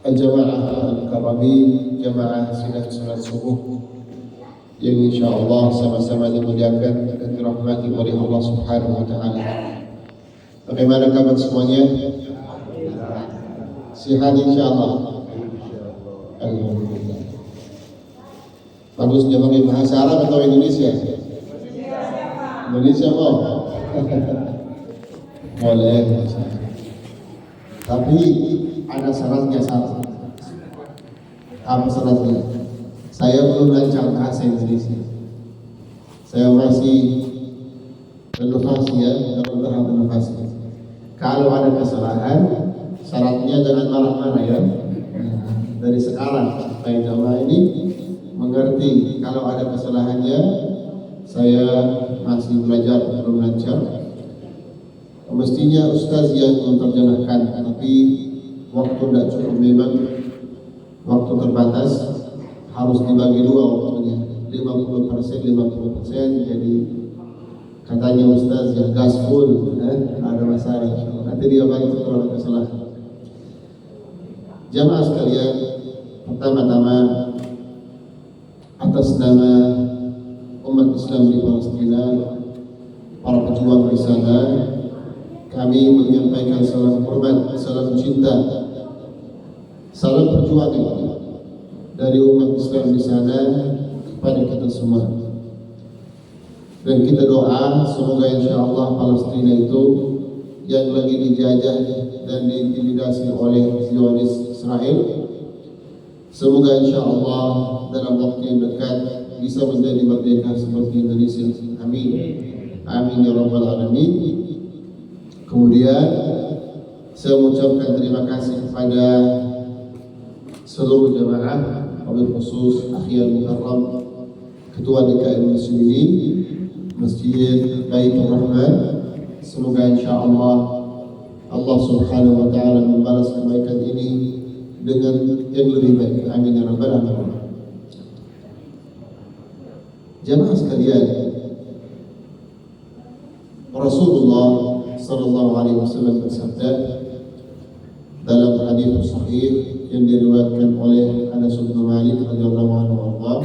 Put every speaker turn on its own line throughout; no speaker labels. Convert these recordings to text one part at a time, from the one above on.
Al-Jamaah Al-Karamin, Jamaah Sidang Salat Subuh yang insyaAllah sama-sama dimuliakan dan dirahmati oleh Allah Subhanahu wa Ta'ala. Bagaimana kabar semuanya? Sihat insyaAllah. Alhamdulillah. Bagusnya pakai bahasa Arab atau Indonesia? Indonesia mau? Boleh. Tapi ada syaratnya satu. Apa syaratnya? Saya belum lancar bahasa Indonesia. Saya masih renovasi dalam tahap renovasi. Kalau ada kesalahan, syaratnya jangan marah-marah ya. Dari sekarang supaya jamaah ini mengerti kalau ada kesalahannya. Saya masih belajar belum lancar. Mestinya ustaz yang menerjemahkan, tapi waktu tidak cukup, memang waktu terbatas, harus dibagi dua waktunya, 50%, 50%. Jadi katanya ustaz ya gas full, ada masalah. Nanti dia bantu kalau ada kesalahan. Jamaah sekalian, pertama-tama atas nama umat Islam di Palestina, para pejuang di sana, kami menyampaikan salam hormat, salam cinta, salam perjuangan dari umat Islam di sana kepada kita semua. Dan kita doa semoga insyaAllah Palestina itu yang lagi dijajah dan diintimidasi oleh Zionis Israel, semoga insyaAllah dalam waktu yang dekat bisa menjadi merdeka seperti Indonesia. Amin. Amin ya rabbal alamin. Kemudian saya mengucapkan terima kasih kepada seluruh jamaah, wabil khusus Akhil Muharram, Ketua DKM Muslimin Masjid Baitur Rahman. Semoga insyaAllah Allah Subhanahu wa Ta'ala membalas kebaikan ini dengan yang lebih baik. Amin ya rabbal alamin. Jamaah sekalian, Rasulullah Sallallahu Alaihi Wasallam bersabda dalam hadis sahih yang diriwayatkan oleh Anas bin Malik radhiyallahu anhu,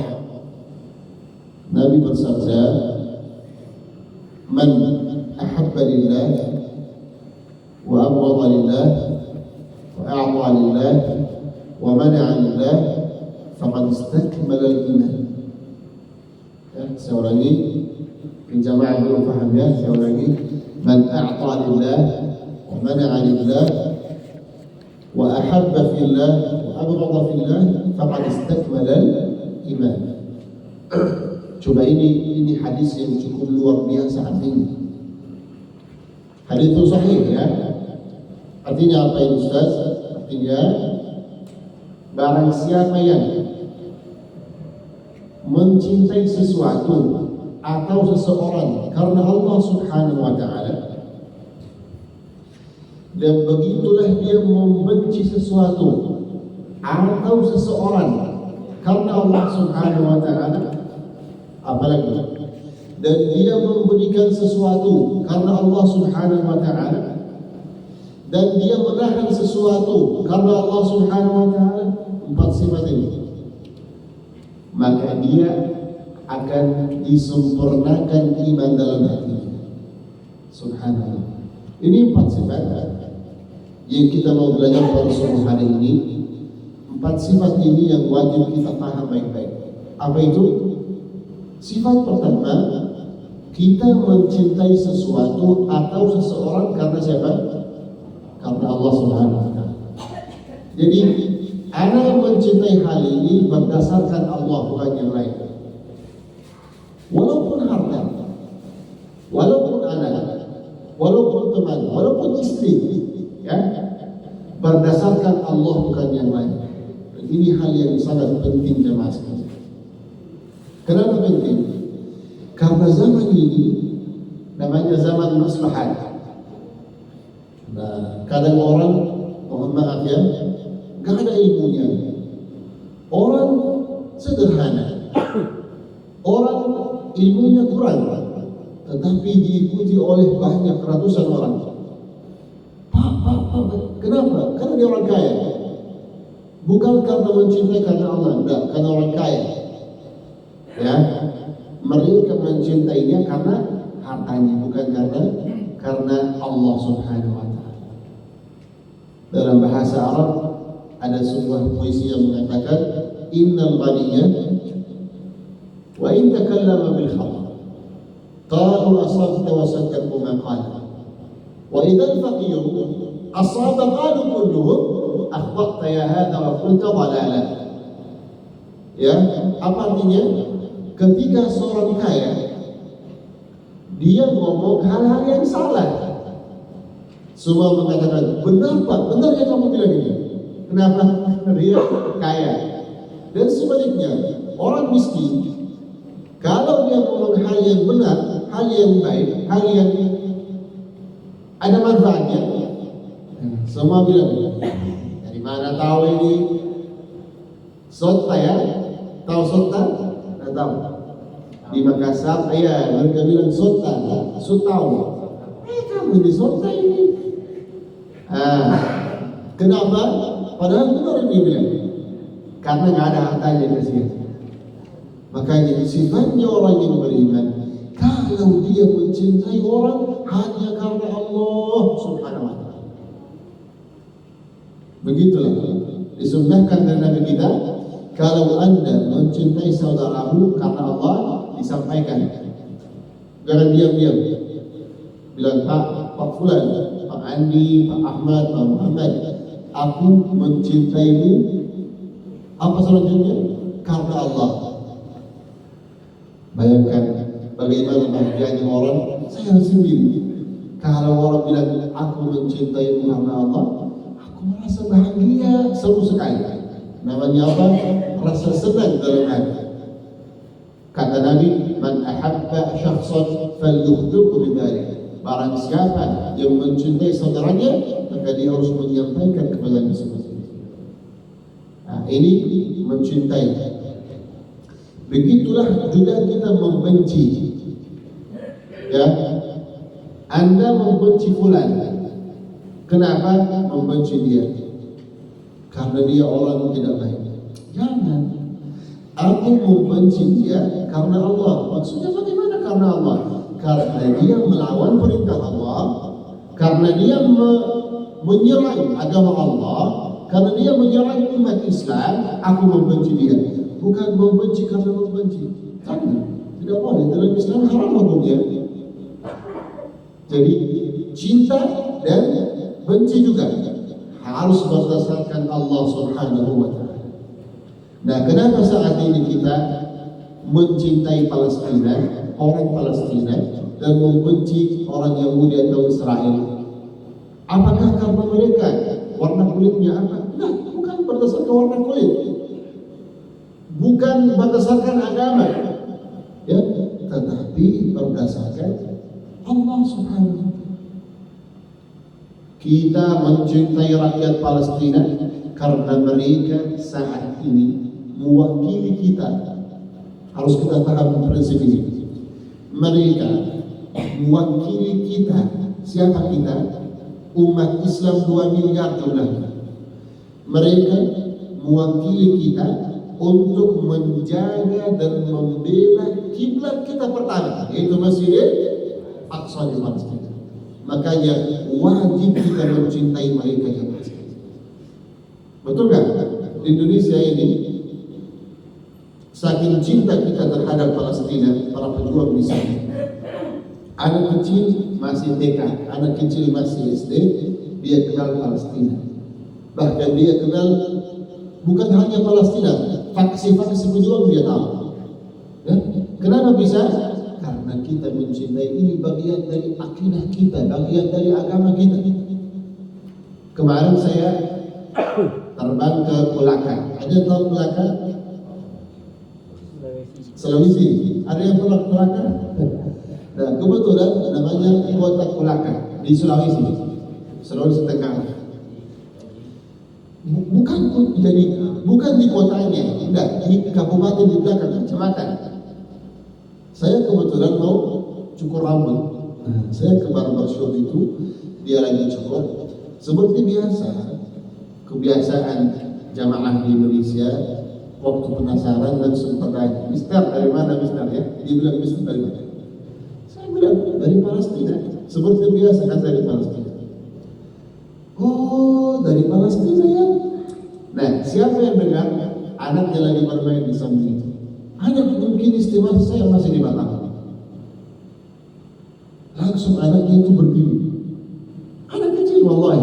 Nabi bersabda, "Man ahabba lillah wa abghadha lillah wa a'ta lillah wa mana'a lillah faqad istakmala al-iman." Saya ulangi, jamaah belum paham ya, saya ulangi. Man a'ta lillah wa mana'a lillah wa ahabba fillah wa abghadha fillah faqad istakmala al-iman. Coba ini hadis yang cukup luar biasa artinya. Hadis itu sahih ya. Artinya apa ini Ustaz? Artinya barang siapa yang mencintai sesuatu atau seseorang karena Allah Subhanahu wa Ta'ala, dan begitulah dia membenci sesuatu atau seseorang karena Allah Subhanahu wa Ta'ala, apalagi dan dia memberikan sesuatu karena Allah Subhanahu wa Ta'ala, dan dia menahan sesuatu karena Allah Subhanahu wa Ta'ala, 4 sifat ini, maka dia akan disempurnakan iman dalam hatinya. Subhanallah. Ini 4 sifat yang kita mau belajar pada sore hari ini. 4 sifat ini yang wajib kita paham baik-baik. Apa itu? Sifat pertama, kita mencintai sesuatu atau seseorang karena siapa? Karena Allah Subhanahu wa Ta'ala. Jadi, ana mencintai hal ini berdasarkan Allah, bukan yang lain. Walaupun harta, walaupun anak, walaupun teman, walaupun istri, ya, berdasarkan Allah bukan yang lain. Dan ini hal yang sangat penting jemaah sekalian. Kenapa penting? Karena zaman ini namanya zaman maslahat. Nah, kadang orang, mohon maaf ya, gak ada ilmunya. Orang sederhana, orang ilmunya kurang, tetapi diikuti oleh banyak ratusan orang. Pak, kenapa? Karena dia orang kaya. Bukan karena mencintai karena Allah, enggak, karena orang kaya. Ya, mereka mencintainya karena hartanya, bukan karena Allah Subhanahu wa taala. Dalam bahasa Arab ada sebuah puisi yang mengatakan innal ghaniyya wa in takallama bil khata qalu asabta wa sakatu ma qala wa idza al faqir asaba qalu kulluhum akhbata ya hadha wa qulta dalala. Ya, apa artinya? Ketika seorang kaya dia ngomong hal-hal yang salah, semua mengatakan benar Pak, benar ya kamu bilang ini. Kenapa? Dia kaya. Dan sebaliknya, orang miskin kalau dia ngomong hal yang benar, hal yang baik, hal yang ada manfaatnya, semua bilang dari mana tahu ini? Sota ya? Tahu sota? Tidak tahu. Di Makassar, ya mereka bilang sota, sutau. Kamu ini sota ini. Kenapa? Padahal benar dia bilang. Karena nggak ada hartanya kasihan. Makanya sifatnya orang yang beriman, kalau dia mencintai orang hanya karena Allah Subhanahu wa taala. Begitulah disunnahkan dari Nabi kita, kalau Anda mencintai saudaramu karena Allah, disampaikan. Jangan diam-diam. Bilang Pak Fulan, Pak Andi, Pak Ahmad, Pak Muhammad, aku mencintaimu. Apa selanjutnya? Karena Allah. Bayangkan bagaimana bahagianya orang. Saya sendiri, kalau orang bilang aku mencintaimu karena Allah, aku merasa bahagia, seru sekali. Namanya apa? Rasa senang dalam hati. Kata Nabi, man ahabba syakhsan falyukhbirhu bidzalik. Barang siapa yang mencintai saudaranya, maka dia harus menyampaikan kepadanya seperti itu. Nah, ini mencintai. Begitulah juga kita membenci. Ya, Anda membenci fulan. Kenapa membenci dia? Karena dia orang tidak baik. Jangan. Aku membenci dia karena Allah. Maksudnya bagaimana karena Allah? Karena dia melawan perintah Allah, karena dia menyerang agama Allah, karena dia menyerang umat Islam. Aku membenci dia. Bukan membenci karena membenci. Karena tidak boleh, dalam Islam haram hukumnya. Jadi cinta dan benci juga harus berdasarkan Allah Subhanahu wa taala. Nah, kenapa saat ini kita mencintai Palestina, orang Palestina, dan membenci orang Yahudi atau Israel? Apakah karena mereka warna kulitnya apa? Nah, bukan berdasarkan warna kulit, bukan berdasarkan agama, ya, tetapi berdasarkan Allah Subhanahu wa taala. Kita mencintai rakyat Palestina karena mereka saat ini mewakili kita. Harus kita paham prinsip ini. Mereka mewakili kita. Siapa kita? Umat Islam 2 miliar jumlahnya. Mereka mewakili kita untuk menjaga dan membela kiblat kita pertama, yaitu Masjid Aqsa di Palestina. Makanya wajib kita mencintai mereka yang pasti. Betul kan? Indonesia ini saking cinta kita terhadap Palestina, para pejuang di sana. Anak kecil masih TK, anak kecil masih SD, dia kenal Palestina. Bahkan dia kenal bukan hanya Palestina, faksi-faksi pejuang dia tahu. Ya? Kenapa bisa? Karena kita mencintai, ini bagian dari akidah kita, bagian dari agama kita. Kemarin saya terbang ke Kolaka. Ada tahu Kolaka? Sulawesi. Ada yang pernah ke Kolaka? Nah, kebetulan namanya kota Kolaka di Sulawesi, Sulawesi Tengah. Bukan di kotanya, enggak, di kabupaten di belakang, kecamatan. Saya kebetulan mau cukur rambut. Saya ke barbershop itu, dia lagi cukur. Seperti biasa, kebiasaan jamaah di Indonesia waktu penasaran dan sempat tanya, Mister dari mana Mister ya? Dia bilang Mister dari mana? Saya bilang dari Palestina. Seperti biasa kan dari Palestina. Oh dari Palestina ya. Nah siapa yang dengar anaknya lagi bermain di samping itu? Anak mungkin istimewa saya masih di Batam. Langsung anaknya itu berdiri. Anak kecil wallahi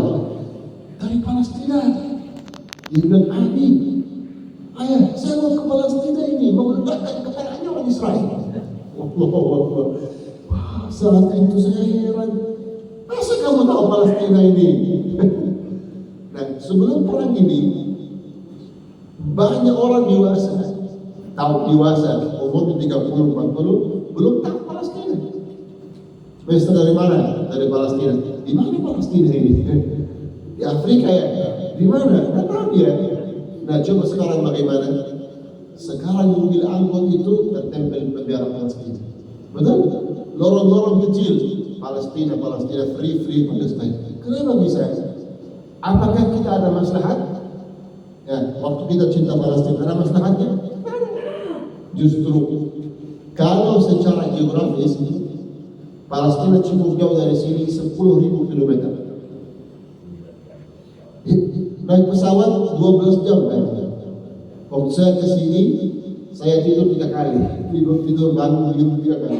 dari Palestina. Dia bilang, ayah, saya mau ke Palestina ini, mau letakkan kepalanya orang Israel. Wah, saat itu saya heran. Masa kamu tahu Palestina ini? Nah, sebelum perang ini, banyak orang dewasa, umur 30-40, belum tahu Palestina. Mister dari mana? Dari Palestina. Di mana Palestina ini? Di Afrika ya? Di mana? Nggak tahu dia. Nah coba sekarang bagaimana? Sekarang mobil angkot itu tertempel bendera Palestina. Betul? Lorong-lorong kecil Palestina, free Palestina. Kenapa bisa? Apakah kita ada maslahat? Ya, waktu kita cinta Palestina ada maslahatnya? Justru kalau secara geografis Palestina cukup jauh dari sini 10.000 kilometer. Naik pesawat 12 jam kan. Waktu saya ke sini, saya tidur 3 kali. Tidur bangun 3 kali.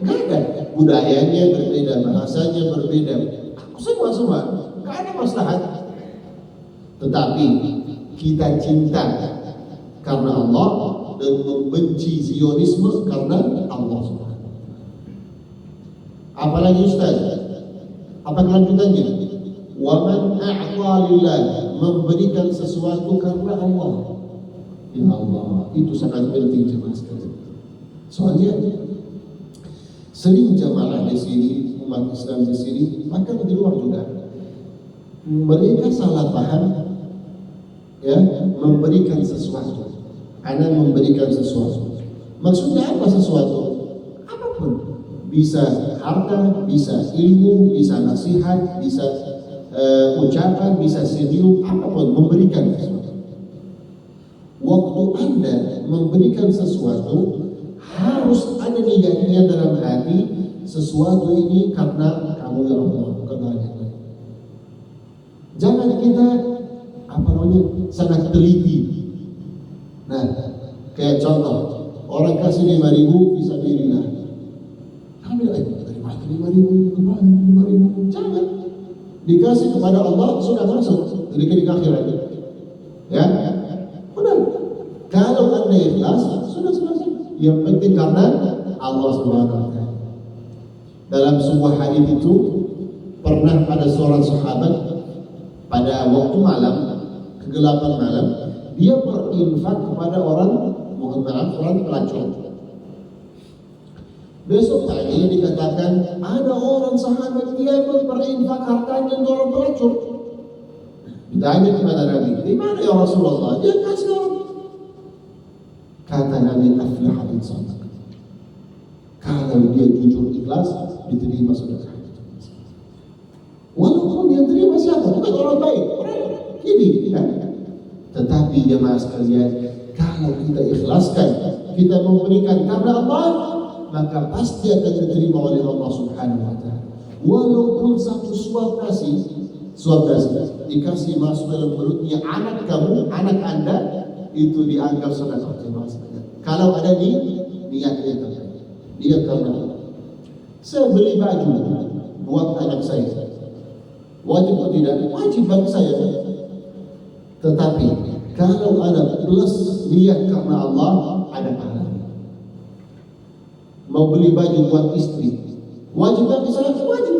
Enggak ada. Budayanya berbeda, bahasanya berbeda. Semua. Enggak ada maslahat. Tetapi kita cinta karena Allah dan membenci Zionisme karena Allah. Apalagi Ustaz, apa kelanjutannya? Waman a'ta lillah, memberikan sesuatu karena Allah. Ya Allah, itu sangat penting jemaah sekalian. Soalnya sering jamaah di sini, umat Islam di sini, bahkan di luar juga, mereka salah paham, ya, memberikan sesuatu. Ana memberikan sesuatu. Maksudnya apa sesuatu? Apapun. Bisa harta, bisa ilmu, bisa nasihat, bisa ucapan, bisa senyum, apapun, memberikan sesuatu. Waktu Anda memberikan sesuatu, harus ada niatnya dalam hati, sesuatu ini karena kamu ya Allah, bukan hanya. Jangan kita sangat teliti. Nah, kayak contoh, orang kasih 5.000 bisa dirilah. Dari mana 5.000? Kemana 5.000? Jangan. Dikasih kepada Allah sudah masuk dari akhirat. Ya, benar. Kalau Anda ikhlas sudah selesai. Yang penting karena Allah Subhanahu Wa Taala. Dalam sebuah hadis itu pernah ada seorang sahabat pada waktu malam, kegelapan malam, dia berinfak kepada orang pelacur. Besok pagi dikatakan ada orang sahabat dia berinfak hartanya untuk orang pelacur. Ditanya kepada Nabi, di mana ya Rasulullah? Dia kasih orang. Kata Nabi, aflaha in sadaq. Kalau dia jujur ikhlas, diterima sedekah. Walaupun yang terima siapa? Bukan orang baik, orang kiri. Ya? Tetapi jemaah sekalian, kalau kita ikhlaskan, kita memberikan karena Allah, maka pasti akan diterima oleh Allah Subhanahu Wa Taala. Walaupun satu suap nasi dikasih masuk dalam mulutnya anak kamu, anak Anda, itu dianggap sedekah. Kalau ada niatnya terbaik, dia karena saya beli baju buat anak saya, wajib atau tidak? Wajib bagi saya. Tetapi kalau ada plus niat karena Allah, ada pahala. Mau beli baju buat istri, wajib bagi saya? Wajib.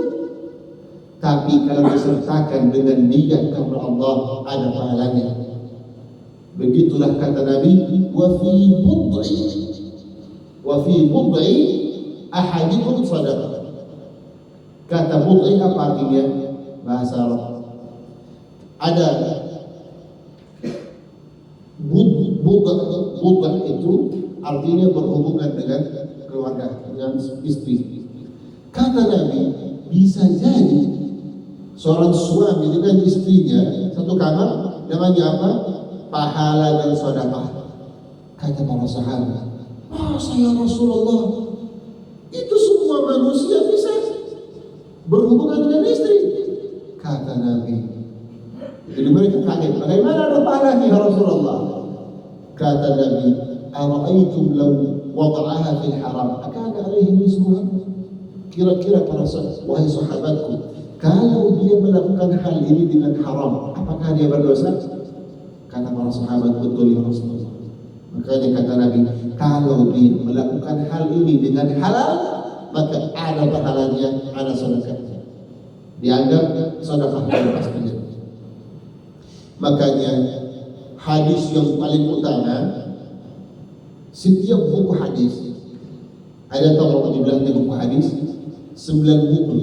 Tapi kalau disertakan dengan niat karena Allah, ada pahalanya. Begitulah kata Nabi, wa fi bud'i ahadikum sadaqah. Kata bud'i apa artinya? Bahasa Arab. Ada bud'a itu artinya berhubungan dengan keluarga, dengan istri. Kata Nabi, bisa jadi seorang suami dengan istrinya satu kamar namanya apa? Pahala dan sedekah. Kata para sahabat, masa ya Rasulullah, itu semua manusia bisa berhubungan dengan istri? Kata Nabi. Jadi mereka kaget, bagaimana ada pahalanya ya Rasulullah? Kata Nabi, ara'aitum law wada'aha fil haram akana alaihi wizruha? Kira-kira para sahabat, wahai sahabatku, kalau dia melakukan hal ini dengan haram, apakah dia berdosa? Kata para sahabat, betul ya Rasulullah. Makanya kata Nabi, kalau dia melakukan hal ini dengan halal, maka ada pahalanya, ada sedekahnya. Dianggap sedekah yang pastinya. Makanya hadis yang paling utama, setiap buku hadis, ada tahu jumlahnya buku hadis? 9 buku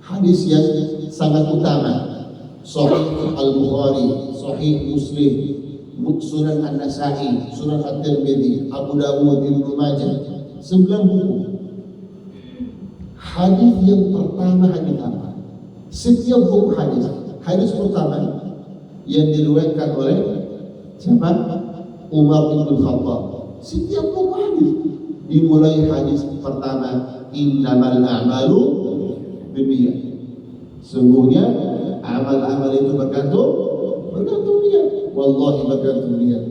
hadis yang sangat utama. Sahih Al-Bukhari, Sahih Muslim, Sunan An-Nasa'i, Sunan At-Tirmidzi, Abu Dawud, Ibnu Majah, 9 buku. Hadis yang pertama hadis apa? Setiap buku hadis pertama yang diriwayatkan oleh siapa? Umar bin Khattab. Setiap buku hadis dimulai hadis pertama, innamal a'malu binniyat. Sungguhnya amal-amal itu bergantung niat. Wallahi bergantung niat.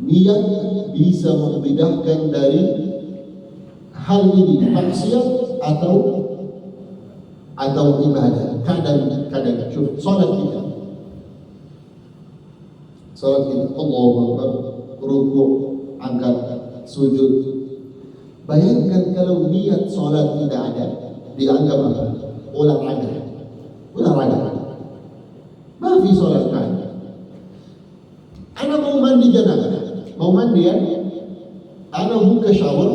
Niat bisa membedakan dari hal ini maksiat atau ibadah. Kadang-kadang salat kita, Allahu Akbar, rukuk, angkat, sujud. Bayangkan kalau niat salat tidak ada, dianggap apa? Olahraga. Mafi salat kan. Ana mau mandi janabah, mau mandi ya? Ana buka shower,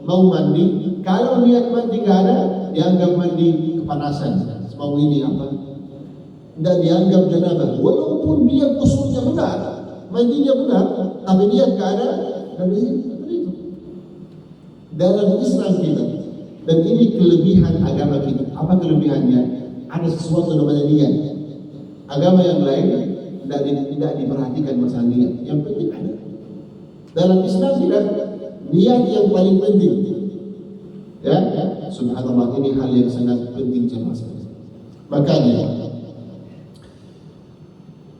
mau mandi. Kalau niat mandi nggak ada, dianggap mandi kepanasan. Mau ini apa? Tidak dianggap janabah. Walaupun dia usulnya benar, mandinya benar, tapi niat nggak ada, dan seperti itu. Dalam Islam kita, dan ini kelebihan agama kita. Apa kelebihannya? Ada sesuatu namanya niat. Agama yang lain tidak diperhatikan masalah niat. Yang penting ada. Dalam Islam tidak, niat yang paling penting. Ya, subhanallah, ini hal yang sangat penting jemaah sekalian. Makanya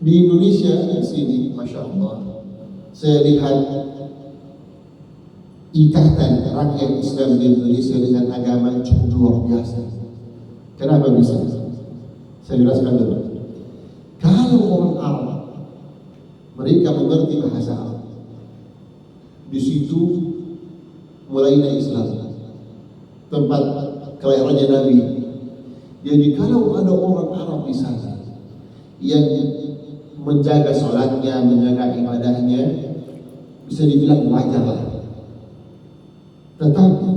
di Indonesia di sini, masya Allah, saya lihat ikatan rakyat Islam di Indonesia dengan agama cukup luar biasa. Kenapa bisa? Saya jelaskan dulu. Kalau orang Arab, mereka mengerti bahasa Arab. Di situ mulainya Islam, tempat kelahirannya Nabi. Jadi kalau ada orang Arab di sana yang menjaga sholatnya, menjaga ibadahnya, bisa dibilang wajar lah. Tetapi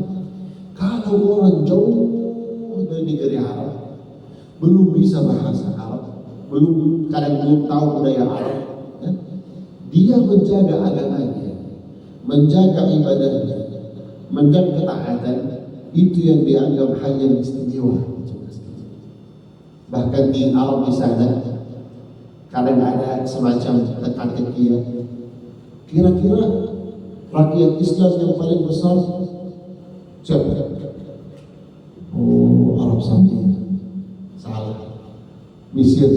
kalau orang jauh dari negeri Arab, belum bisa bahasa Arab, kadang belum tahu budaya Arab, ya, dia menjaga agamanya, menjaga ibadahnya, menjaga ketaatan, itu yang dianggap hal yang istimewa. Bahkan di Arab di sana kadang ada semacam teka-teki. Kira-kira rakyat Islam yang paling besar siapa? Oh, Arab Saudi. Salah. Mesir.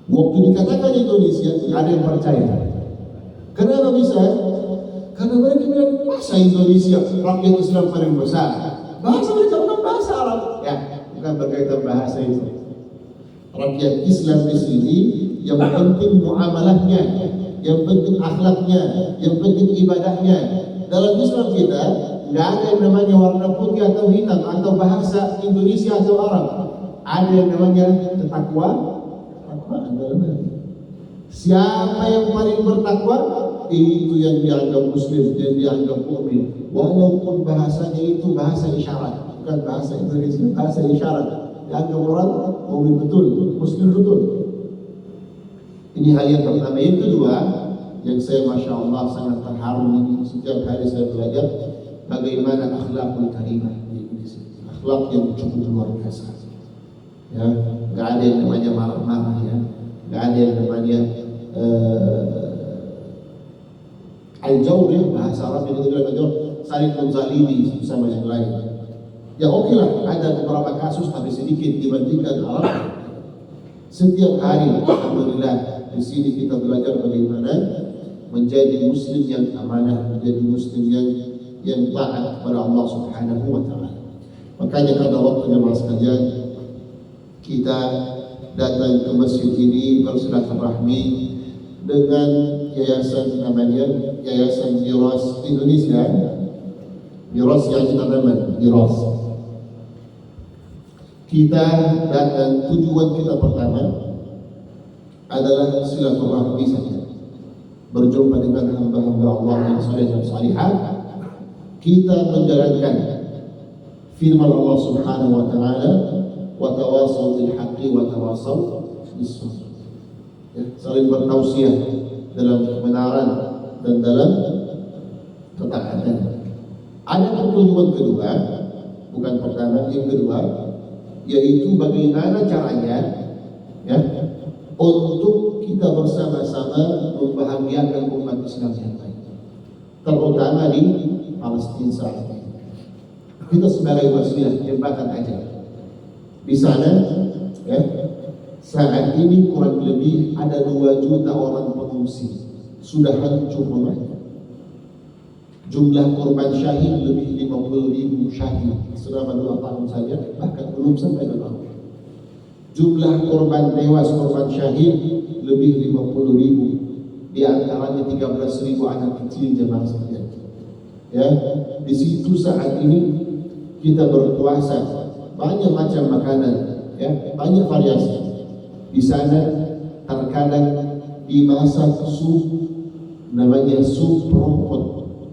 Waktu dikatakan Indonesia, ada yang percaya. Kenapa bisa? Karena mereka bilang bahasa Indonesia rakyat Islam paling besar. Bahasa mereka bukan bahasa Arab. Ya, bukan berkaitan bahasa itu. Rakyat Islam di sini yang penting muamalahnya, yang penting akhlaknya, yang penting ibadahnya. Dalam Islam kita nggak ada yang namanya warna putih atau hitam atau bahasa Indonesia atau Arab. Ada yang namanya takwa. Siapa yang paling bertakwa, itu yang dianggap muslim, yang dianggap mukmin. Walaupun bahasanya itu bahasa isyarat, bukan bahasa Indonesia, bahasa isyarat. Dianggap orang mukmin betul, muslim betul. Ini hal yang pertama. Yang kedua, yang saya masya Allah sangat terharu ini, setiap hari saya belajar bagaimana akhlakul karimah di Indonesia. Akhlak yang cukup luar biasa. Ya, nggak ada yang namanya marah-marah ya, nggak ada yang namanya al-jawr ya, bahasa Arab itu adalah saling menzalimi sama yang lain. Ya oke lah, ada beberapa kasus tapi sedikit dibandingkan Arab. Setiap hari, alhamdulillah, di sini kita belajar bagaimana menjadi muslim yang amanah, menjadi muslim yang taat kepada Allah Subhanahu wa taala. Makanya pada waktu jemaah sekalian, kita datang ke masjid ini bersilaturahmi dengan yayasan namanya Yayasan Miras Indonesia. Miras yang kita nama Miras. Kita datang, tujuan kita pertama adalah silaturahmi saja, berjumpa dengan hamba-hamba Allah yang saleh dan salihah. Kita menjalankan firman Allah Subhanahu wa taala, wa tawassaw bil haqqi wa tawassaw bis sabr. Ya, saling bertausiah dalam kebenaran dan dalam ketaatan. Ada tujuan kedua, bukan pertama, yang kedua, yaitu bagaimana caranya ya untuk kita bersama-sama membahagiakan umat Islam yang lain, terutama di Palestina saat ini. Kita sebagai wasilah jembatan aja di sana ya. Saat ini kurang lebih ada 2 juta orang pengungsi, sudah hancur rumahnya. Jumlah korban syahid lebih 50.000 syahid selama 2 tahun saja, bahkan belum sampai 2 tahun. Jumlah korban tewas, korban syahid lebih 50.000, di antaranya 13.000 anak kecil jemaah sekalian. Ya, di situ saat ini kita berpuasa, banyak macam makanan, ya, banyak variasi. Di sana terkadang dimasak sup, namanya sup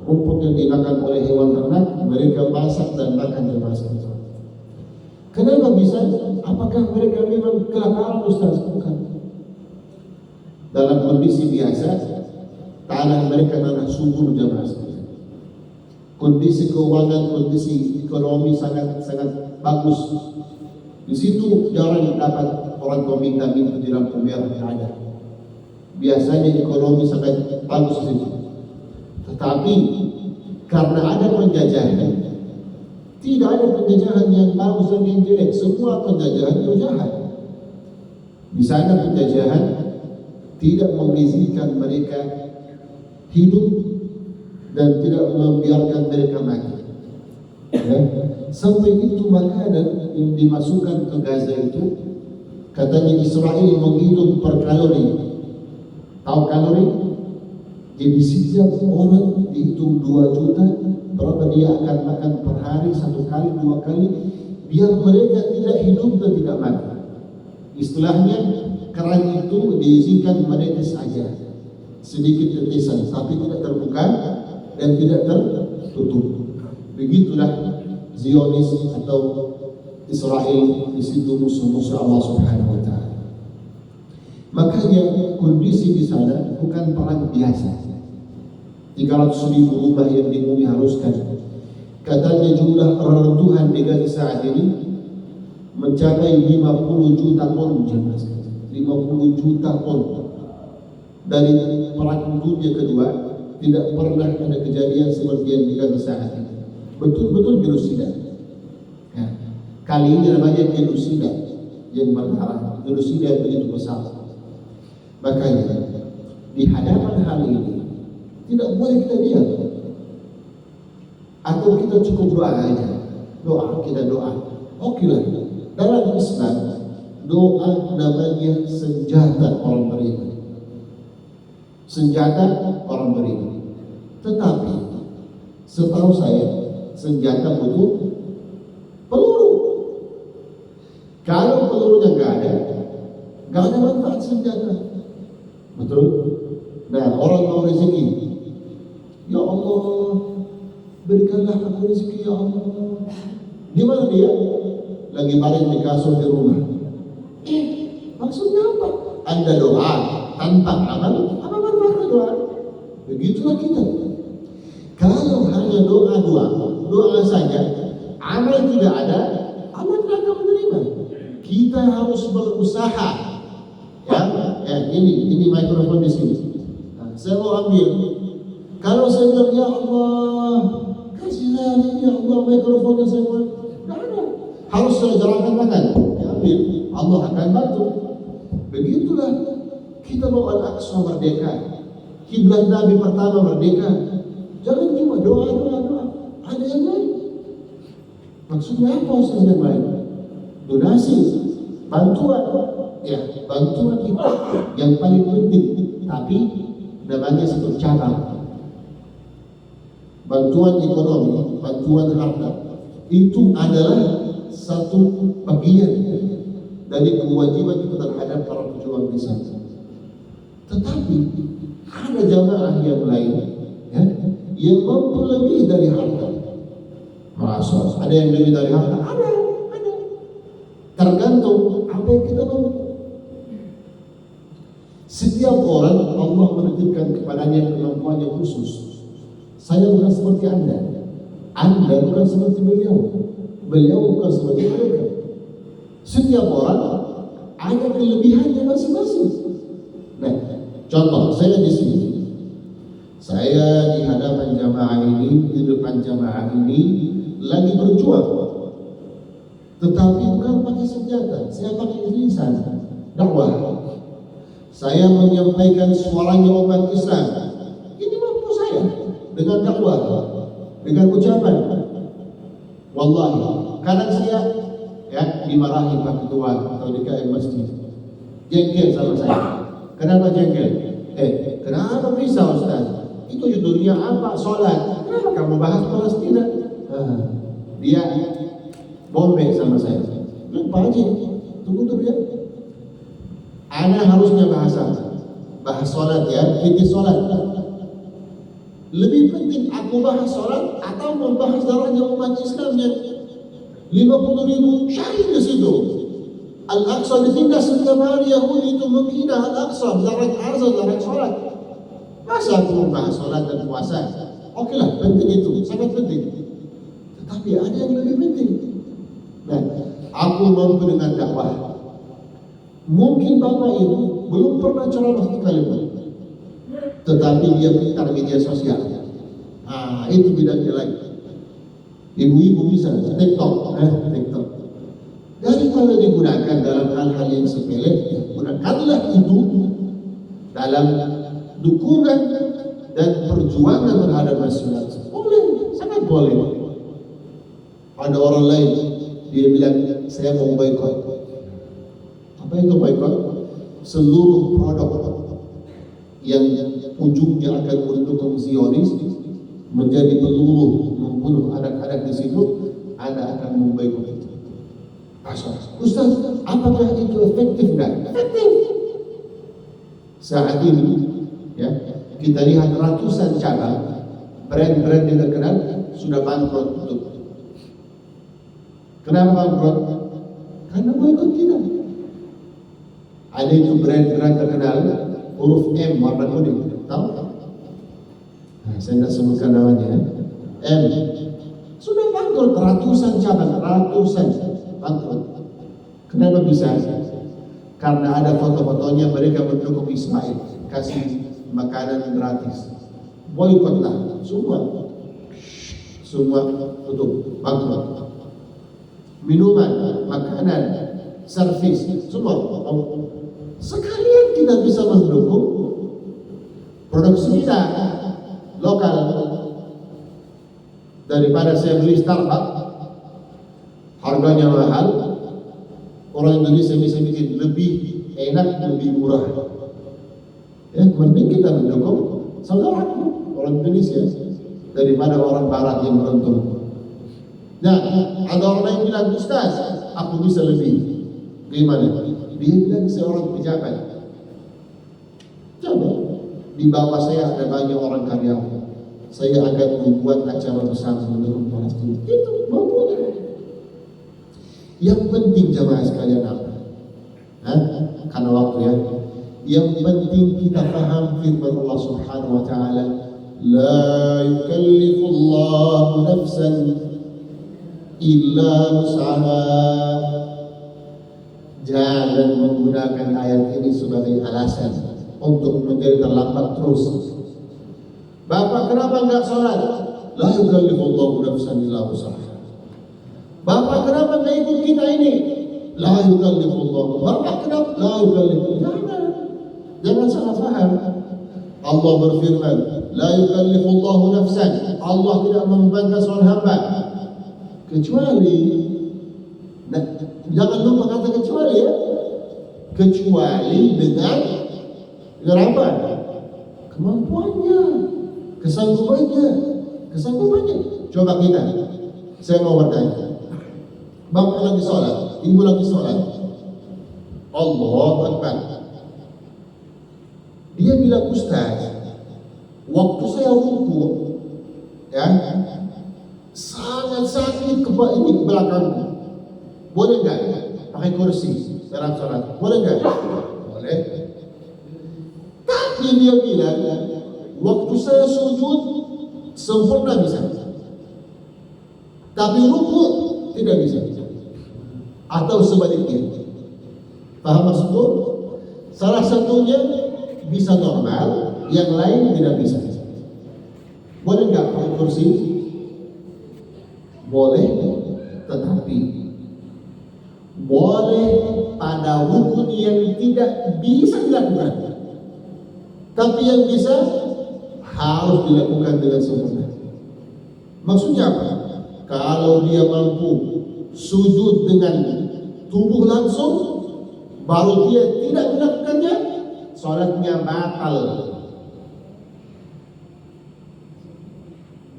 rumput yang dimakan oleh hewan ternak, mereka masak dan makan bermasak. Kenapa bisa? Apakah mereka memang kelaparan, Ustaz? Bukan. Dalam kondisi biasa, tanah mereka tanah subur jemaah sekalian. Kondisi keuangan, kondisi ekonomi sangat bagus. Di situ jarang dapat orang peminta-minta di lampu merah, ada. Biasanya ekonomi sangat bagus di situ. Tetapi karena ada penjajahan, tidak ada penjajahan yang bagus dan yang jelek, semua penjajahan itu jahat. Di sana penjajahan tidak mengizinkan mereka hidup dan tidak membiarkan mereka mati. Ya. Sampai itu makanan yang dimasukkan ke Gaza itu, katanya Israel menghitung per kalori. Tahu kalori? Jadi setiap orang dihitung 2 juta, berapa dia akan makan per hari, 1 kali, 2 kali, biar mereka tidak hidup dan tidak mati. Istilahnya, keran itu diizinkan menetes aja, sedikit tetesan, tapi tidak terbuka dan tidak tertutup. Begitulah Zionis atau Israel, di situ musuh-musuh Allah Subhanahu wa taala. Makanya kondisi di sana bukan perang biasa. 300.000 rumah yang dibumi haruskan. Katanya jumlah reruntuhan di Gaza saat ini mencapai 50 juta ton jemaah. 50 juta ton. Dari perang dunia kedua tidak pernah ada kejadian seperti yang di Gaza saat ini. Betul-betul genosida. Ya. Kali ini namanya genosida yang berdarah, genosida yang begitu besar. Makanya di hadapan hal ini tidak boleh kita diam, atau kita cukup doa aja. Kita doa. Oke lah. Dalam Islam doa namanya senjata orang beriman. Senjata orang beriman. Tetapi setahu saya senjata butuh peluru. Kalau pelurunya nggak ada manfaat senjata. Betul? Nah, orang mau rezeki, ya Allah, berikanlah aku rezeki, ya Allah. Di mana dia? Lagi baring di kasur di rumah. Maksudnya apa? Anda doa tanpa amal, apa manfaatnya doa? Begitulah kita. Kalau hanya doa saja, amal tidak ada, Allah tidak akan menerima. kita harus berusaha. Ini mikrofon di sini. Nah, saya mau ambil. Kalau saya bilang ya Allah, kasih saya ini ya Allah mikrofonnya saya mau. Tidak ada. Harus saya jalankan tangan. Ya, ambil. Allah akan bantu. Begitulah kita mau Al-Aqsa merdeka. Kiblat Nabi pertama merdeka. Jangan cuma doa. Ada yang lain. Maksudnya apa Ustaz yang lain? Donasi, bantuan. Ya, bantuan itu yang paling penting. Tapi namanya satu cabang. Bantuan ekonomi, bantuan harta itu adalah satu bagian dari kewajiban kita terhadap para pejuang di sana. Tetapi ada jamaah yang lain, ya, yang mampu lebih dari harta. Masa ada yang lebih dari harta? Ada. Tergantung apa yang kita mampu. Setiap orang Allah menitipkan kepadanya kemampuan yang khusus. Saya bukan seperti Anda bukan seperti beliau bukan seperti mereka. Setiap orang ada kelebihannya masing-masing. Nah, contoh saya di sini, saya di hadapan jamaah ini, di depan jamaah ini lagi berjuang, tetapi bukan pakai senjata, saya pakai lisan dakwah. Saya menyampaikan suaranya umat Islam. Ini mampu saya dengan dakwah, dengan ucapan. Wallahi, kadang saya dimarahi Pak Ketua atau DKM masjid, jengkel sama saya. Kenapa jengkel? Kenapa bisa Ustaz? Itu judulnya apa? Sholat. Kenapa kamu bahas Palestina? Dia bombek sama saya. Lupa aja, tunggu dulu ya. Ana harusnya bahas sholat ya, fikih sholat. Lebih penting aku bahas sholat atau membahas darahnya umat Islam yang 50.000 syahid di situ. Al-Aqsa ditindas setiap hari. Yahudi itu menghina Al-Aqsa, zarat azan, zarat sholat. Masa aku membahas sholat dan puasa? Oke lah, penting itu, sangat penting. Tetapi ada yang lebih penting. Nah, aku mampu dengan dakwah. Mungkin Bapak Ibu belum pernah ceramah sekali pun, tetapi dia pintar media sosial. Itu bidangnya lagi. Ibu-ibu bisa TikTok. Daripada digunakan dalam hal-hal yang sepele, gunakanlah itu dalam dukungan dan perjuangan terhadap masyarakat. Boleh, sangat boleh. Ada orang lain dia bilang saya mau boikot. Apa itu boikot? Seluruh produk yang ujungnya akan mendukung Zionis menjadi peluru membunuh anak-anak di situ, Anda akan memboikot itu. Ustaz, apakah itu efektif enggak? Efektif. Saat ini, ya, kita lihat ratusan cabang brand-brand yang terkenal sudah bangkrut tutup. Kenapa bangkrut? Karena boikot kita. Ada itu brand-brand terkenal huruf M warna kuning, tahu? Nah, saya tidak sebutkan namanya. M sudah bangkrut, ratusan cabang, bangkrut. Kenapa bisa? Karena ada foto-fotonya mereka mendukung Ismail, kasih makanan gratis. Boikotlah semua tutup, bangkrut. Minuman, makanan, servis, semua. Sekalian kita bisa mendukung produksi kita lokal daripada saya beli Starbucks harganya mahal, orang Indonesia bisa bikin lebih enak, lebih murah. Ya, mending kita mendukung saudara orang Indonesia daripada orang Barat yang beruntung. Nah, ada orang yang bilang, Ustaz, aku bisa lebih. Gimana? Dia bilang seorang pejabat. Coba, di bawah saya ada banyak orang karyawan. Saya akan membuat acara bersama mendukung Palestina. Itu maunya. Yang penting jamaah sekalian apa? Karena waktu ya. Yang penting kita paham firman Allah Subhanahu wa taala, la yukallifullahu nafsan illa wus'aha. Jangan menggunakan ayat ini sebagai alasan untuk menjadi terlambat terus. Bapak kenapa enggak sholat? La yukallifullahu nafsan illa wus'aha. Bapak kenapa enggak ikut kita ini? La yukallifullahu. Bapak kenapa? La yukallifullahu. Jangan salah faham. Allah berfirman, la yukallifullahu nafsan. Allah tidak membebankan seorang hamba kecuali, jangan lupa kata kecuali ya, kecuali dengan apa? Kemampuannya, kesanggupannya. Coba kita, saya mau bertanya, bapak lagi sholat, ibu lagi sholat, Allahu Akbar. Dia bilang, Ustaz, waktu saya ruku, ya, sangat sakit kepala ini belakangku. Boleh nggak pakai kursi dalam sholat? Boleh nggak? Boleh. Tapi dia bilang, waktu saya sujud sempurna bisa, tapi ruku tidak bisa. Atau sebaliknya. Paham maksudku? Salah satunya bisa normal, yang lain tidak bisa. Boleh nggak pakai kursi? Boleh, tetapi boleh pada rukun yang tidak bisa dilakukan. Tapi yang bisa harus dilakukan dengan sempurna. Maksudnya apa? Kalau dia mampu sujud dengan tubuh langsung, baru dia tidak melakukannya, sholatnya batal.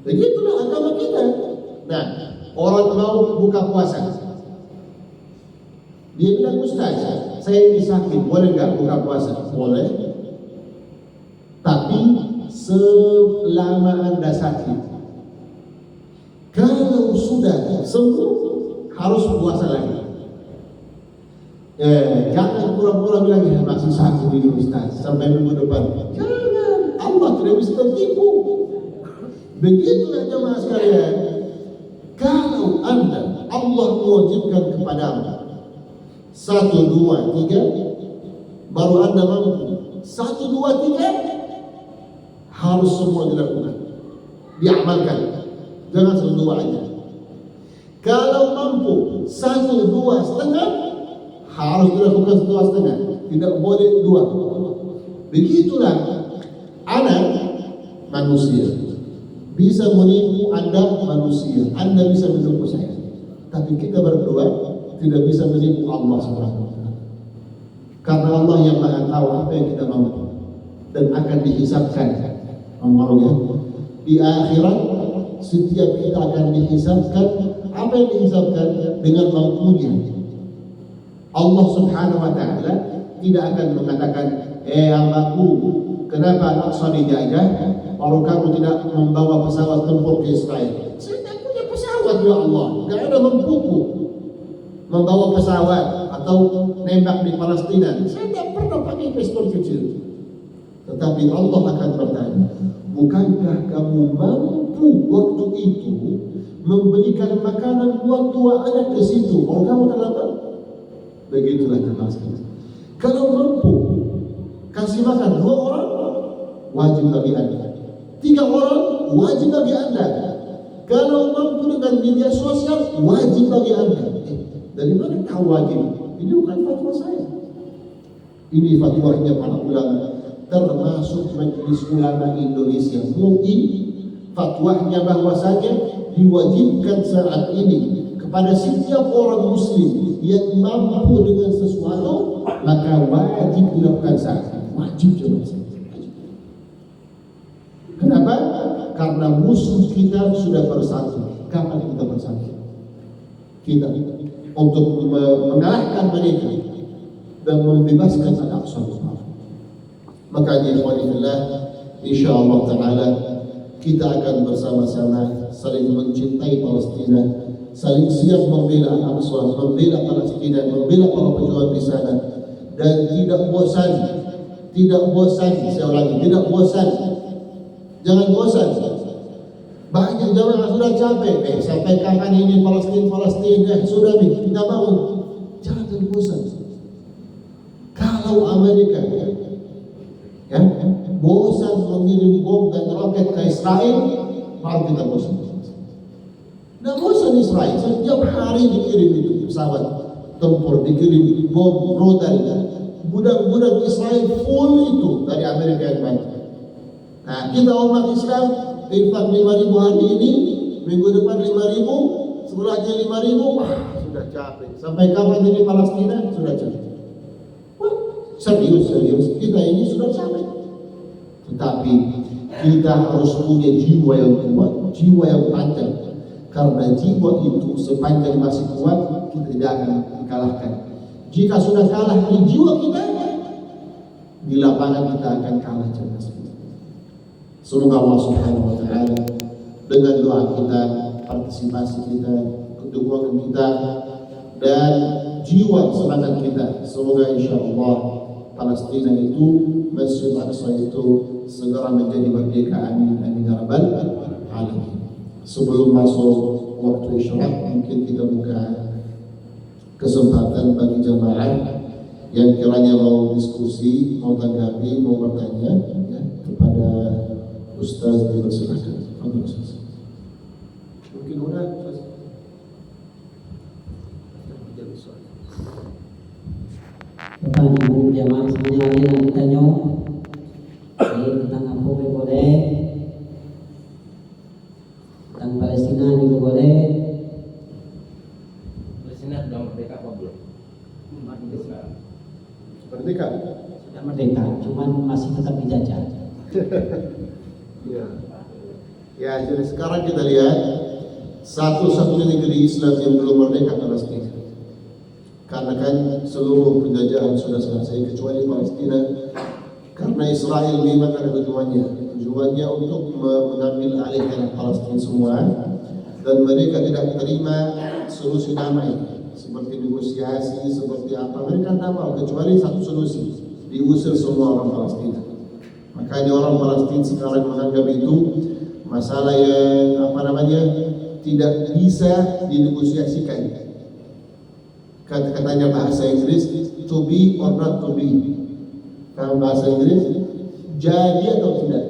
Begitulah agama kita. Nah, orang mau buka puasa, dia bilang, Ustaz, saya ini sakit, boleh nggak buka puasa? Boleh. Tapi selama Anda sakit, kalau sudah sembuh, harus puasa lagi. Jangan pura-pura bilang, ya masih sakit ini Ustaz, sampai minggu depan. Jangan, Allah tidak bisa tertipu. Begitulah jemaah sekalian. Kalau Anda, Allah mewajibkan kepadamu 1, 2, 3, baru Anda mampu 1, 2, 3, harus semua dilakukan, diamalkan. Jangan 1, 2 aja. Kalau mampu 1, 2, setengah, harus dilakukan 1, 2 setengah. Tidak boleh 2. Begitulah anak manusia. Bisa menipu Anda manusia, Anda bisa menipu saya. Tapi kita berdua tidak bisa menipu Allah SWT. Karena Allah yang Maha tahu apa yang kita mampu dan akan dihisabkan. Amalnya di akhirat, setiap kita akan dihisabkan. Apa yang dihisabkan? Dengan mampunya. Allah Subhanahu wa Ta'ala tidak akan mengatakan, hambaku, kenapa Al-Aqsa dijajah? Kalau kamu tidak membawa pesawat tempur ke Israel. Saya tak punya pesawat, ya Allah. Tidak ada mampuku membawa pesawat atau nembak di Palestina. Saya tak pernah pakai pistol kecil. Tetapi Allah akan bertanya, bukankah kamu mampu waktu itu memberikan makanan buat 2 anak ke situ? Kalau kamu terlambat, begitulah terpaksa. Kalau mampu kasih makan 2 orang, wajib bagi Anda. 3 orang, wajib bagi Anda. Kalau mampu dengan media sosial, wajib bagi Anda. Dari mana tahu wajib? Ini bukan fatwa saya. Ini fatwanya para ulama, termasuk Majelis Ulama Indonesia MUI. Fatwanya bahwasanya diwajibkan saat ini kepada setiap orang muslim yang mampu dengan sesuatu, maka wajib dilakukan saat ini. Wajib coba saja. Kenapa? Karena musuh kita sudah bersatu. Kapan kita bersatu? Kita untuk mengalahkan mereka dan membebaskan Al-Aqsa. Makanya ikhwanillah, insyaallah taala kita akan bersama-sama saling mencintai Palestina, saling siap membela Al-Aqsa, membela Palestina, membela para pejuang di sana, dan tidak bosan, saya ulangi, tidak bosan. Jangan bosan. Banyak jamaah sudah capek. Sampai kapan ini Palestina? Sudah nih, kita mau. Jangan bosan. Kalau Amerika ya bosan mengirim bom dan roket ke Israel, baru kita bosan. Nah bosan Israel, setiap hari dikirim itu pesawat tempur, dikirim bom, rudal. Budak-budak Israel full itu dari Amerika yang baik. Nah kita umat Islam infak 5.000 hari ini, minggu depan 5.000, setelahnya 5.000, wah sudah capek. Sampai kapan ini Palestina? Sudah capek. Wah, serius kita ini sudah capek. Tetapi kita harus punya jiwa yang kuat, jiwa yang panjang. Karena jiwa itu sepanjang masih kuat, kita tidak akan dikalahkan. Jika sudah kalah di jiwa kita, di lapangan kita akan kalah jelas. Semoga Allah Subhanahu wa taala dengan doa kita, partisipasi kita, dukungan kita dan jiwa semangat kita, semoga insyaallah Palestina itu, Masjid Al-Aqsa itu segera menjadi merdeka. Amin amin ya rabbal alamin. Sebelum masuk waktu isyarat, mungkin kita buka kesempatan bagi jamaah yang kiranya mau diskusi, mau tanggapi, mau bertanya ya, kepada Ustaz dipersilakan. Mungkin udah
Bapak Ibu jamaah semuanya yang ditanya tentang apa boleh, tentang Palestina juga boleh.
Palestina sudah merdeka apa belum?
merdeka.
Sudah merdeka, cuman masih tetap dijajah.
Ya. Ya, jadi sekarang kita lihat satu-satunya negeri Islam yang belum merdeka Palestina. Karena kan seluruh penjajahan sudah selesai kecuali Palestina. Karena Israel memang ada tujuannya untuk mengambil alih tanah Palestina semua, dan mereka tidak terima solusi damai seperti negosiasi, seperti apa, mereka tidak mau kecuali satu solusi, diusir semua orang Palestina. Makanya orang Palestina sekarang menganggap itu masalah yang tidak bisa dinegosiasikan. Katanya bahasa Inggris, to be or not to be. Kalau bahasa Inggris, jadi atau tidak,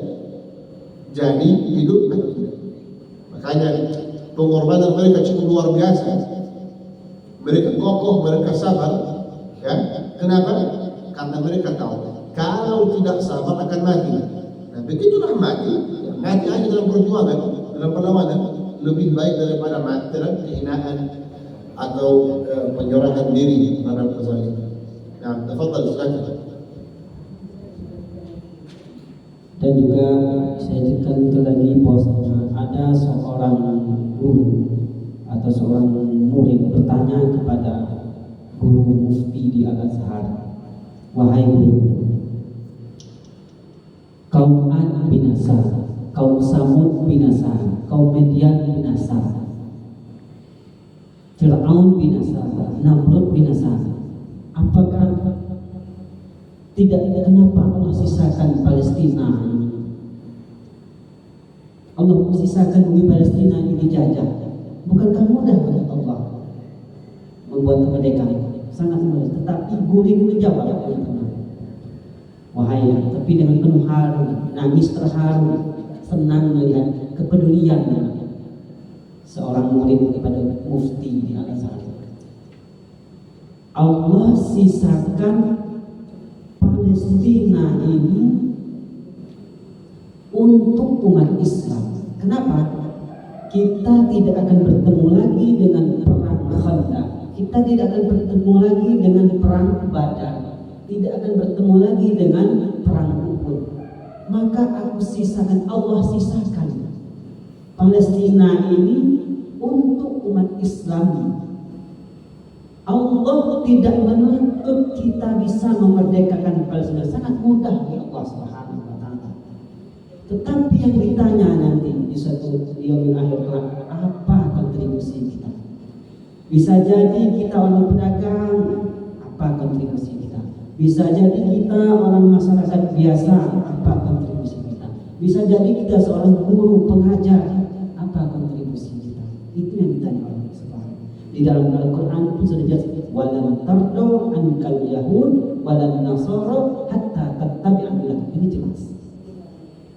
jadi hidup atau tidak. Makanya pengorbanan mereka cukup luar biasa. Mereka kokoh, mereka sabar. Ya, kenapa? Karena mereka tahu kalau tidak sabar akan mati. Nah, begitulah mati. Ya, mati aja dalam perjuangan, dalam perlawanan lebih baik daripada mati dalam kehinaan atau penyerahan diri terhadap kezaliman. Nah, tafadhal silakan.
Dan juga saya tekankan lagi bahwasanya ada seorang guru atau seorang murid bertanya kepada guru mufti di Al-Azhar, wahai guru, kaum Ad binasa, kaum Samud binasa, kaum Madian binasa, Fir'aun binasa, Namrud binasa, apakah kenapa Allah sisakan Palestina ini? Allah sisakan bumi Palestina ini dijajah. Bukankah mudah bagi Allah membuat kemerdekaan? Sangat mudah. Tetapi guru menjawab dengan tenang. Wahai, tapi dengan penuh haru, nangis terharu, senang melihat kepedulian seorang murid kepada mufti di Al-Azhar. Allah sisakan Palestina ini untuk umat Islam. Kenapa? Kita tidak akan bertemu lagi dengan perang Khandaq. Kita tidak akan bertemu lagi dengan perang Badar. Tidak akan bertemu lagi dengan perang Uhud. Maka Allah sisakan Palestina ini untuk umat Islam. Allah tidak menuntut kita bisa memerdekakan Palestina, sangat mudah ya Allah Subhanahu wa taala. Tetapi yang ditanya nanti di suatu yaumil akhir kelak, apa kontribusi kita? Bisa jadi kita orang pedagang, apa kontribusi kita? Bisa jadi kita orang masyarakat biasa, apa kontribusi kita? Bisa jadi kita seorang guru pengajar, apa kontribusi kita? Itu yang ditanya oleh Allah Subhanahu. Di dalam Al-Quran pun sudah walan tardo ankal yahud walan nasara hatta tattabi'a millahum. Ini jelas.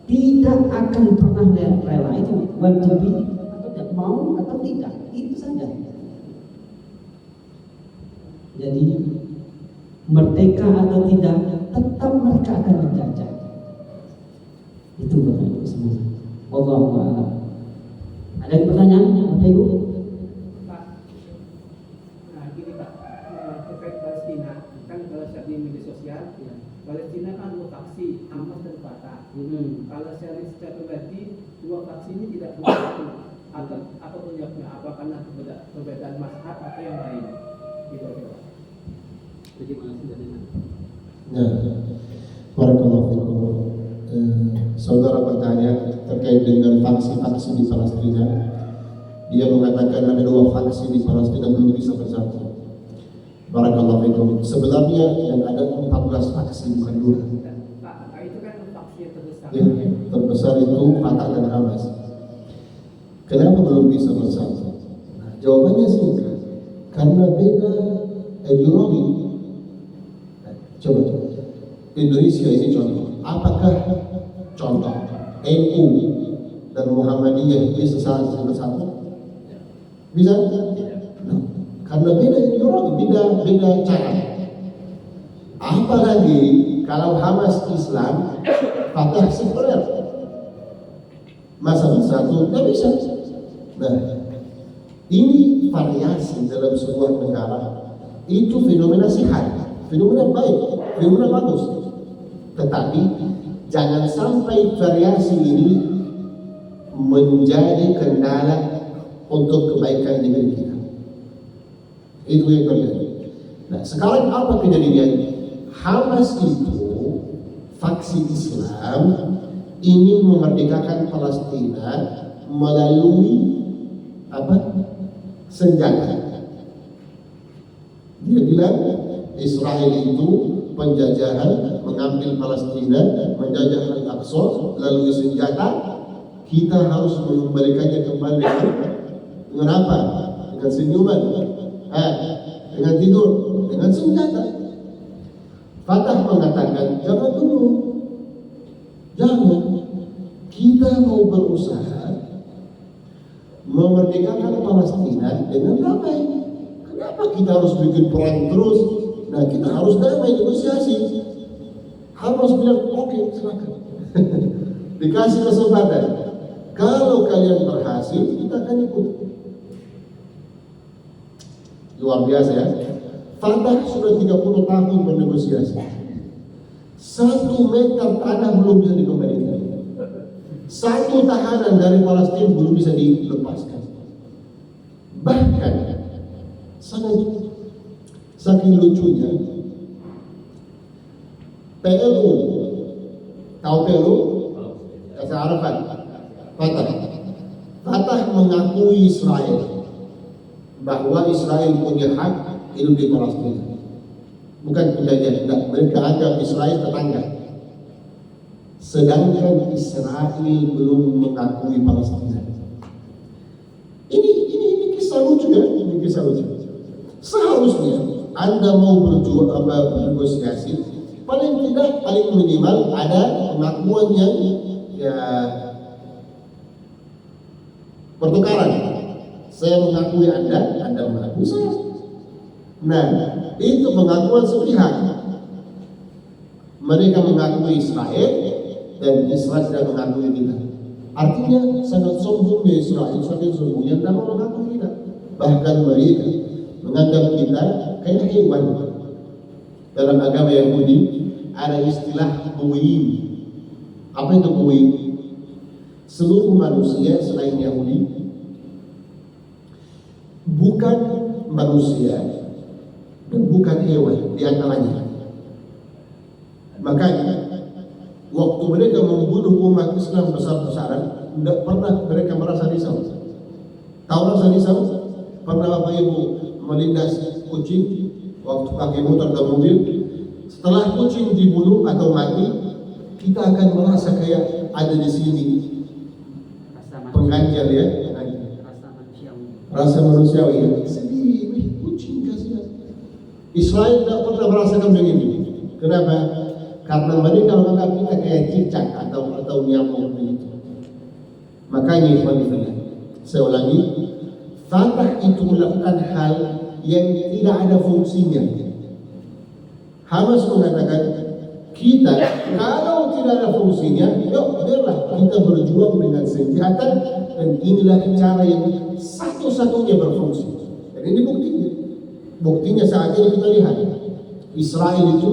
Tidak akan pernah rela itu want to be atau tidak mau atau tidak, itu saja. Jadi merdeka atau tidak, tetap mereka akan menjajah. Itu Bapak Ibu semua. Wallahu a'lam. Ada pertanyaan Bapak Ibu?
Pak, nah gini Pak, terkait Palestina, kan kalau saya di media sosial, ya, Palestina kan dua faksi, Hamas dan Fatah. Kalau saya lihat secara pribadi, dua faksi ini tidak bersatu. Atau apa penyebabnya? Apa karena perbedaan mazhab atau yang lain? Gitu Pak. Jadi
Ya, barakallahu fikum. Saudara bertanya terkait dengan faksi-faksi di Palestina. Dia mengatakan ada dua faksi di Palestina belum bisa bersatu. Barakallahu fikum. Sebenarnya yang ada 14 faksi, bukan dua.
Pak, itu kan faksi yang terbesar.
Ya, terbesar itu Fatah dan Hamas. Kenapa belum bisa bersatu? Nah, jawabannya singkat. Karena beda ideologi. Coba Indonesia ini contoh. Apakah contoh NU dan Muhammadiyah bisa bersatu? Bisa? Nah, karena beda ideologi, beda cara. Apalagi kalau Hamas Islam, Fatah sekuler, masa bersatu? Tidak bisa. Nah, ini variasi dalam sebuah negara. Itu fenomena sehat. Fenomena baik, fenomena bagus. Tetapi jangan sampai variasi ini menjadi kendala untuk kebaikan diri kita. Itu yang terjadi. Nah, sekarang apa kejadian? Hamas itu faksi Islam ingin memerdekakan Palestina melalui apa? Senjata. Dia bilang Israel itu penjajahan, mengambil Palestina, menjajah Al-Aqsa, melalui senjata. Kita harus mengembalikannya kembali dengan apa? Dengan senyuman, dengan tidur, dengan senjata. Fatah mengatakan, jangan dulu, jangan. Kita mau berusaha memerdekakan Palestina dengan damai. Kenapa kita harus bikin perang terus? Nah, kita harus damai, negosiasi. Hamas bilang, oke, silakan. Dikasih kesempatan. Kalau kalian berhasil, kita akan ikut. Luar biasa ya. Fatah sudah 30 tahun bernegosiasi. 1 meter tanah belum bisa dikembalikan. 1 tahanan dari Palestina belum bisa dilepaskan. Bahkan saking lucunya, PLO, tahu PLO? Yasser Arafat, Fatah mengakui Israel bahwa Israel punya hak hidup di Palestina, bukan penjajah. Mereka anggap Israel tetangga, sedangkan Israel belum mengakui Palestina. Ini kisah lucu ya, ini kisah lucu. Seharusnya Anda mau berjuang bernegosiasi, paling tidak, paling minimal ada pengakuan yang ya pertukaran. Saya mengakui Anda, Anda mengakui saya. Nah, itu pengakuan sepihak. Mereka mengakui Israel dan Israel tidak mengakui kita. Artinya sangat sombongnya Israel, sangat sombongnya tidak mau mengakui kita. Bahkan mereka menganggap kita kayak hewan. Dalam agama Yahudi ada istilah goyim. Apa itu goyim? Seluruh manusia selain Yahudi bukan manusia dan bukan hewan di antaranya. Makanya waktu mereka membunuh umat Islam besar-besaran, tidak pernah mereka merasa risau. Tahu rasa risau? Pernah Bapak Ibu melindas kucing waktu pakai motor dan mobil? Setelah kucing dibunuh atau mati, kita akan merasa kayak ada di sini pengganjal ya, rasa manusiawi. Sedih, kucing kasihan. Israel tidak pernah merasakan begini. Kenapa? Karena mereka menganggap kita kayak cicak atau nyamuk begitu. Makanya ikhwan-ikhwan, saya ulangi, Fatah itu melakukan hal yang tidak ada fungsinya. Hamas mengatakan, kita kalau tidak ada fungsinya, yuk biarlah kita berjuang dengan senjata, dan inilah cara yang satu-satunya berfungsi. Dan ini buktinya. Buktinya saat ini kita lihat, Israel itu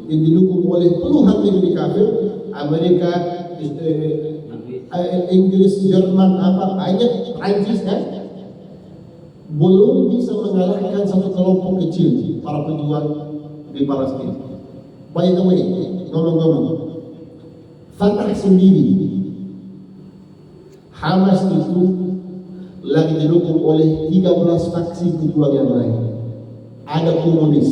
yang didukung oleh puluhan negeri kafir, Amerika, Inggris, Jerman, banyak, Prancis kan, belum bisa mengalahkan satu kelompok kecil para pejuang di Palestina. By the way, ngomong-ngomong, Fatah sendiri, Hamas itu lagi didukung oleh 13 faksi pejuang yang lain. Ada komunis,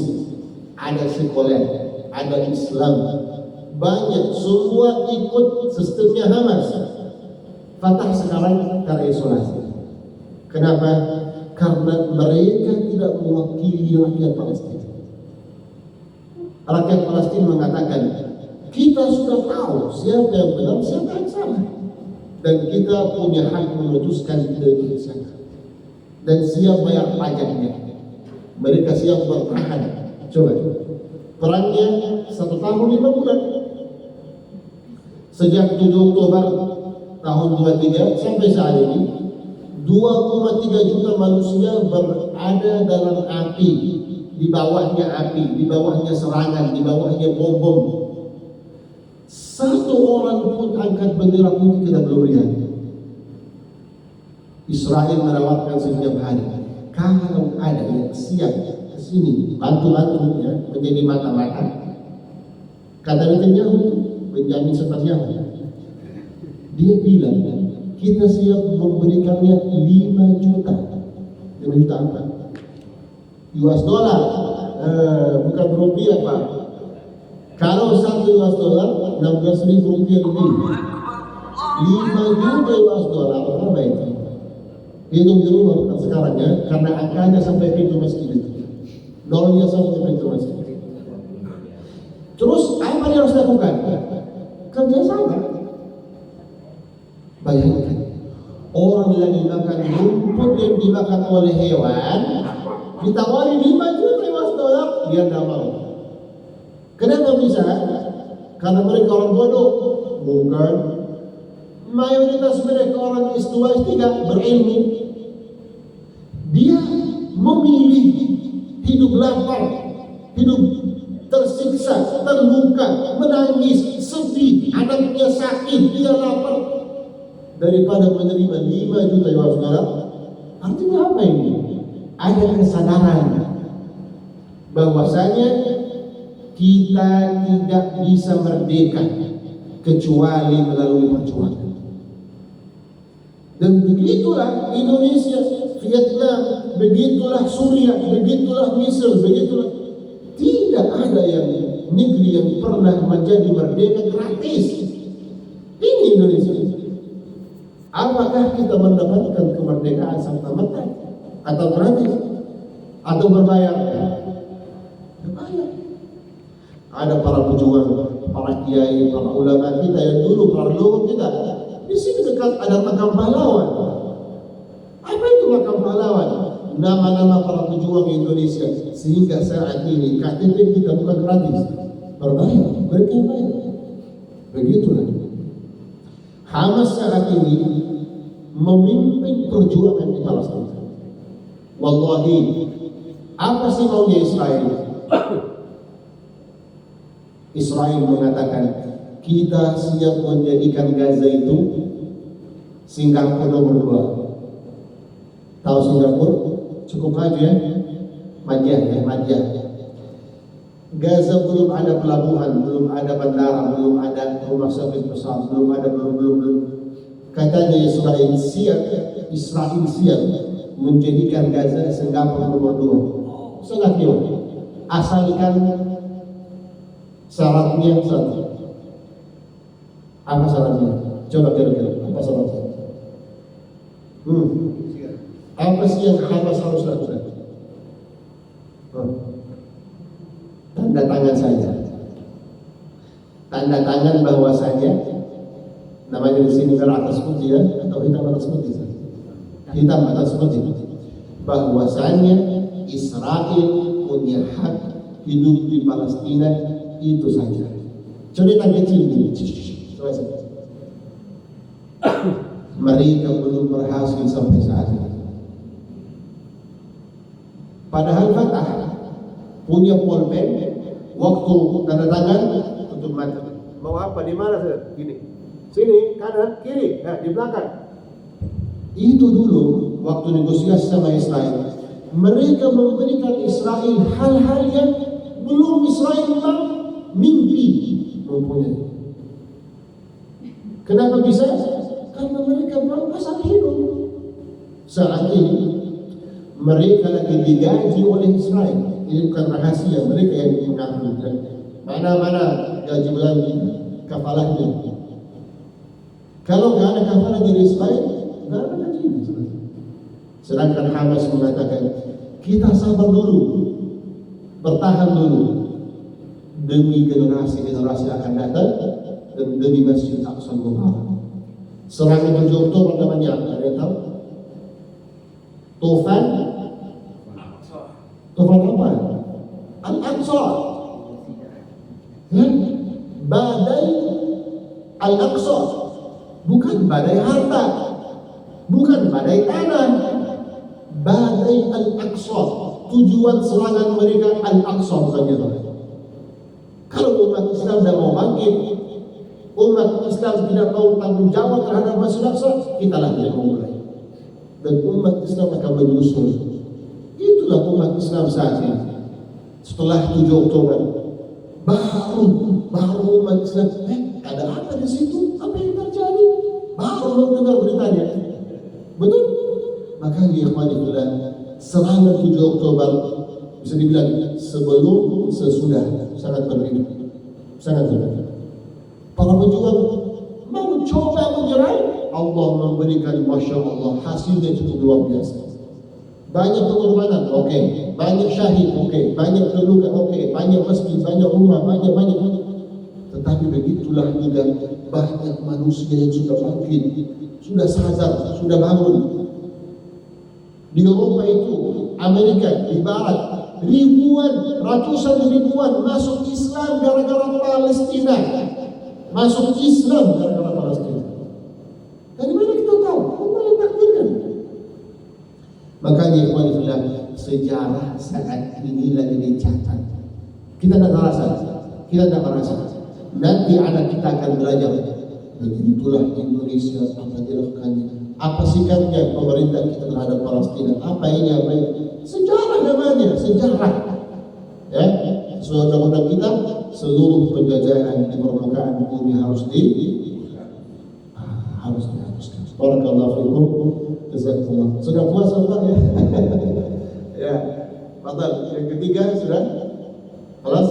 ada sekuler, ada Islam, banyak, semua ikut sistemnya Hamas. Fatah sekarang terisolasi. Kenapa? Karena mereka tidak mewakili rakyat Palestina. Rakyat Palestina mengatakan, kita sudah tahu siapa yang benar, siapa yang salah, dan kita punya hak memutuskan dari sana, dan siap bayar pajaknya. Mereka siap bertahan. Coba, perangnya 1 tahun 5 bulan. Sejak 7 Oktober tahun 23 sampai saat ini, 2,3 juta manusia berada dalam api, di bawahnya api, di bawahnya serangan, di bawahnya bom-bom. Satu orang pun angkat bendera putih kita belum lihat. Israel menawarkan setiap hari, kalau ada yang siap ke sini bantu-bantu ya, menjadi mata-mata. Kata Netanyahu, Benjamin Netanyahu, dia bilang kita siap memberikannya 5 juta. 5 juta apa? US dollar, bukan rupiah Pak. Kalau 1 US dollar 16.000 rupiah lebih. 5 juta US dollar berapa itu? Hitung di rumah bukan sekarang ya, karena angkanya sampai pintu masjid itu, nolnya sampai pintu masjid. Terus apa yang harus lakukan? Kerjasama. Bayangkan, orang lagi makan rumput yang dimakan oleh hewan, ditawari 5 juta US dollar, dia tidak mau. Kenapa bisa? Karena mereka orang bodoh? Bukan. Mayoritas mereka orang S2, S3 berilmu. Dia memilih hidup lapar, hidup tersiksa, terluka, menangis, sedih, anaknya sakit, dia lapar, daripada menerima 5 juta US dollar. Artinya apa ini? Ada kesadaran bahwasanya kita tidak bisa merdeka kecuali melalui perjuangan. Dan begitulah Indonesia, Vietnam, begitulah Suriah, begitulah Mesir, begitulah. Tidak ada yang negeri yang pernah menjadi merdeka gratis. Ini Indonesia. Apakah kita mendapatkan kemerdekaan serta-merta atau gratis atau berbayar? Berbayar. Ada para pejuang, para kiai, para ulama kita yang dulu, para leluhur kita. Di sini dekat ada makam pahlawan. Apa itu makam pahlawan? Nama-nama para pejuang Indonesia, sehingga saat ini KTP kita bukan gratis, berbayar, mereka bayar. Begitulah. Hamas saat ini memimpin perjuangan di Palestina. Wallahi, apa sih maunya Israel? Israel mengatakan, kita siap menjadikan Gaza itu Singapura nomor 2. Tahu Singapura? Cukup maju ya? Madiyah. Gaza belum ada pelabuhan, belum ada bandara, belum ada rumah sakit besar, belum. Katanya Israel siap menjadikan Gaza Singapura nomor 2. Sangat jauh. Asalkan syaratnya satu. Apa syaratnya? Coba kira-kira apa syaratnya? Apa sih yang Hamas harus lakukan? tanda tangan bahwasanya namanya di sini merah atas putih ya, atau hitam atas putih? Hitam atas putih. Bahwasanya Israel punya hak hidup di Palestina, itu saja. Cerita kecil ini. Selesai. Mereka belum berhasil sampai saat ini. Padahal Fatah punya polpen, waktu tanda tangan untuk mati. Mau apa? Di mana sih? Gini, sini, kanan, kiri, nah, di belakang. Itu dulu waktu negosiasi sama Israel, mereka memberikan Israel hal-hal yang belum Israel mimpi mempunyai. Kenapa bisa? Karena mereka mau asal hidup. Saat ini mereka lagi digaji oleh Israel. Ini bukan rahasia, mereka yang mengaku. Mana-mana gaji bulan kafalahnya. Kalau nggak ada kafalah dari Israel, nggak ada gaji. Sedangkan Hamas mengatakan, kita sabar dulu, bertahan dulu, demi generasi-generasi akan datang dan demi Masjid Aqsa Mubarak. Serangan 7 Oktober namanya apa? Ada yang tahu? Tufan apa? Al-Aqsa. Badai Al-Aqsa. Bukan badai harta, bukan badai tanah. Badai Al-Aqsa. Tujuan serangan mereka Al-Aqsa saja. Kalau umat Islam tidak mau bangkit, umat Islam tidak mau tanggung jawab terhadap Masjid Aqsa, kita lah yang mulai. Dan umat Islam akan menyusul. Itulah umat Islam saat ini. Setelah 7 Oktober, baru umat Islam, ada apa di situ? Apa yang terjadi? Baru mendengar beritanya. Betul? Makanya ikhwanillah, serangan 7 Oktober bisa dibilang sebelum sesudah sangat berbeda. Sangat berbeda. Para pejuang mau coba menyerang, Allah memberikan Masya Allah hasilnya cukup luar biasa. Banyak pengorbanan, oke. Banyak syahid, oke. Banyak terluka, oke. Banyak masjid, banyak rumah, banyak. Tetapi begitulah juga banyak manusia yang sudah bangkit, sudah sadar, sudah bangun. Di Eropa itu, Amerika, di Barat, ratusan ribuan masuk Islam gara-gara Palestina. Masuk Islam gara-gara Palestina. Dari mana kita tahu? Allah yang takdirkan. Makanya ikhwanillah, sejarah saat ini lagi dicatat. Kita tidak merasa. Nanti anak kita akan belajar. Begitulah Indonesia apa dilakukannya. Apa sikapnya pemerintah kita terhadap Palestina? Apa ini? Sejarah namanya, sejarah. Ya, sesuai undang-undang kita, seluruh penjajahan di permukaan bumi harus dihapuskan. Barakallahu fikum. Jazakumullah. Sudah puas Allah ya? Ya. Fadal. Yang ketiga sudah? Kelas?